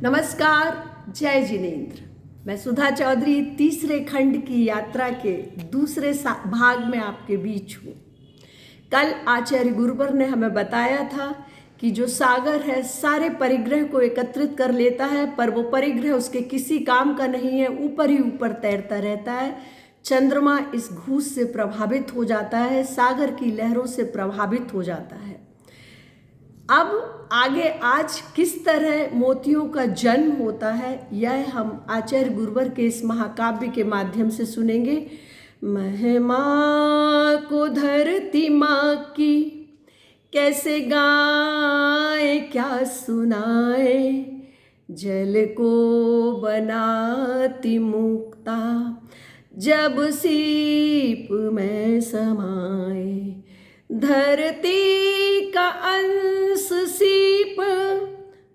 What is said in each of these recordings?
नमस्कार, जय जिनेन्द्र। मैं सुधा चौधरी तीसरे खंड की यात्रा के दूसरे भाग में आपके बीच हूँ। कल आचार्य गुरुवर ने हमें बताया था कि जो सागर है सारे परिग्रह को एकत्रित कर लेता है, पर वो परिग्रह उसके किसी काम का नहीं है, ऊपर ही ऊपर तैरता रहता है। चंद्रमा इस घूस से प्रभावित हो जाता है, सागर की लहरों से प्रभावित हो जाता है। अब आगे आज किस तरह मोतियों का जन्म होता है, यह हम आचार्य गुरुवर के इस महाकाव्य के माध्यम से सुनेंगे। महिमा को धरती माँ की कैसे गाए क्या सुनाए, जल को बनाती मुक्ता जब सीप में समाए। धरती का अंश सीप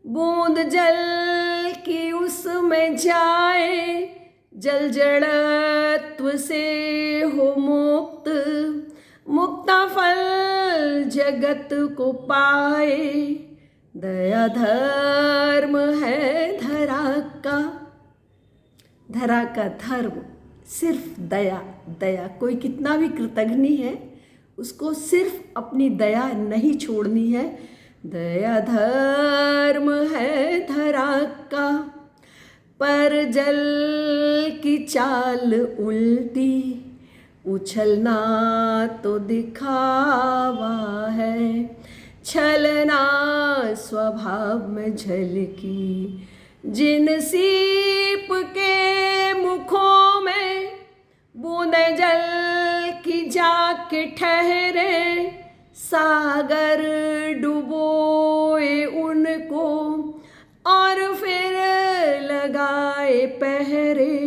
बूंद जल की उसमें जाए, जल जड़त्व से हो मुक्त, मुक्ता फल जगत को पाए। दया धर्म है धरा का धर्म सिर्फ दया। दया कोई कितना भी कृतघ्नी है, उसको सिर्फ अपनी दया नहीं छोड़नी है। दया धर्म है धरा का, पर जल की चाल उल्टी, उछलना तो दिखावा है, छलना स्वभाव में झलकी। जिन सीप के मुखों में बूंदे जल की जाके ठहरे, सागर डुबोए उनको और फिर लगाए पहरे।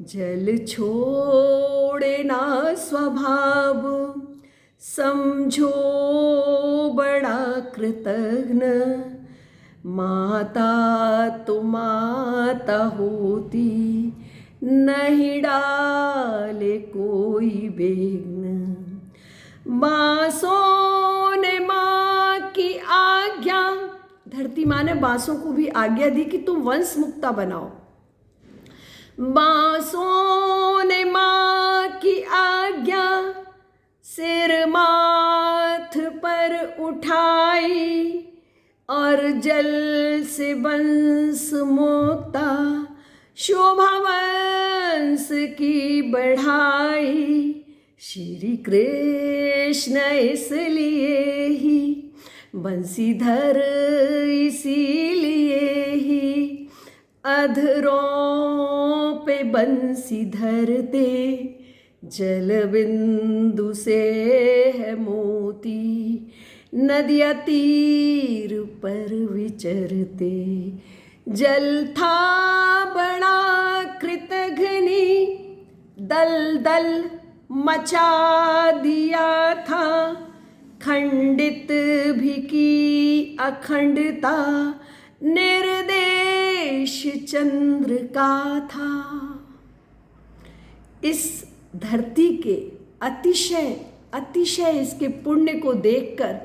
जल छोड़े ना स्वभाव, समझो बड़ा कृतघ्न। माता तो माता होती, नहीं डाले कोई विघ्न। बांसों ने माँ की आज्ञा, धरती माँ ने बांसों को भी आज्ञा दी कि तुम वंश मुक्ता बनाओ। बांसों ने माँ की आज्ञा सिर माथ पर उठाई, और जल से वंश मुक्ता शोभा वंश की बढ़ाई। श्री कृष्ण इसलिए ही बंसीधर, इसीलिए ही अधरों पे बंसी धरते, जल बिंदु से है मोती, नदिया तीर पर विचरते। जल था बड़ा कृतघ्नी, दल दल मचा दिया था, खंडित भी की अखंडता, निर्देश चंद्र का था। इस धरती के अतिशय इसके पुण्य को देखकर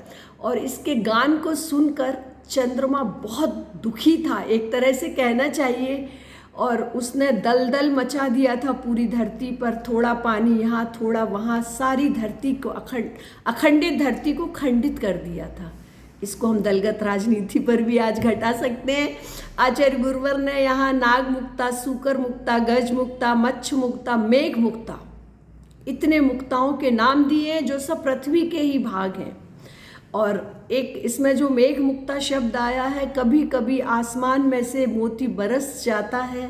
और इसके गान को सुनकर चंद्रमा बहुत दुखी था, एक तरह से कहना चाहिए। और उसने दलदल मचा दिया था पूरी धरती पर, थोड़ा पानी यहाँ थोड़ा वहाँ, सारी धरती को अखंडित धरती को खंडित कर दिया था। इसको हम दलगत राजनीति पर भी आज घटा सकते हैं। आचार्य गुरुवर ने यहाँ नाग मुक्ता, सूकर मुक्ता, गज मुक्ता, मच्छ मुक्ता, मेघ मुक्ता, इतने मुक्ताओं के नाम दिए जो सब पृथ्वी के ही भाग हैं। और एक इसमें जो मेघ मुक्ता शब्द आया है, कभी कभी आसमान में से मोती बरस जाता है,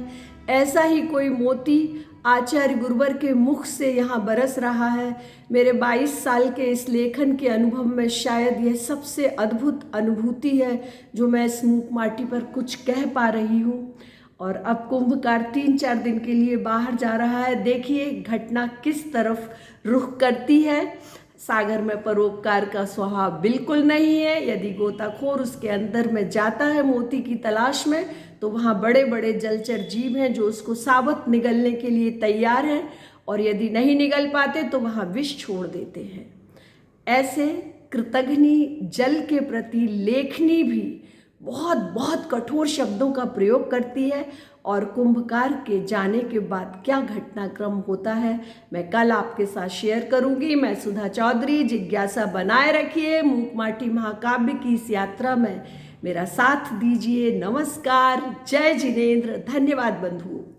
ऐसा ही कोई मोती आचार्य गुरुवर के मुख से यहाँ बरस रहा है। मेरे 22 साल के इस लेखन के अनुभव में शायद यह सबसे अद्भुत अनुभूति है जो मैं इस मूक माटी पर कुछ कह पा रही हूँ। और अब कुंभकार 3-4 दिन के लिए बाहर जा रहा है। देखिए घटना किस तरफ रुख करती है। सागर में परोपकार का स्वभाव बिल्कुल नहीं है। यदि गोताखोर उसके अंदर में जाता है मोती की तलाश में, तो वहाँ बड़े बड़े जलचर जीव हैं जो उसको साबुत निगलने के लिए तैयार हैं, और यदि नहीं निगल पाते तो वहाँ विष छोड़ देते हैं। ऐसे कृतघ्नी जल के प्रति लेखनी भी बहुत बहुत कठोर शब्दों का प्रयोग करती है। और कुंभकार के जाने के बाद क्या घटनाक्रम होता है मैं कल आपके साथ शेयर करूंगी। मैं सुधा चौधरी, जिज्ञासा बनाए रखिए। मूक माटी महाकाव्य की इस यात्रा में मेरा साथ दीजिए। नमस्कार, जय जिनेंद्र, धन्यवाद बंधुओं।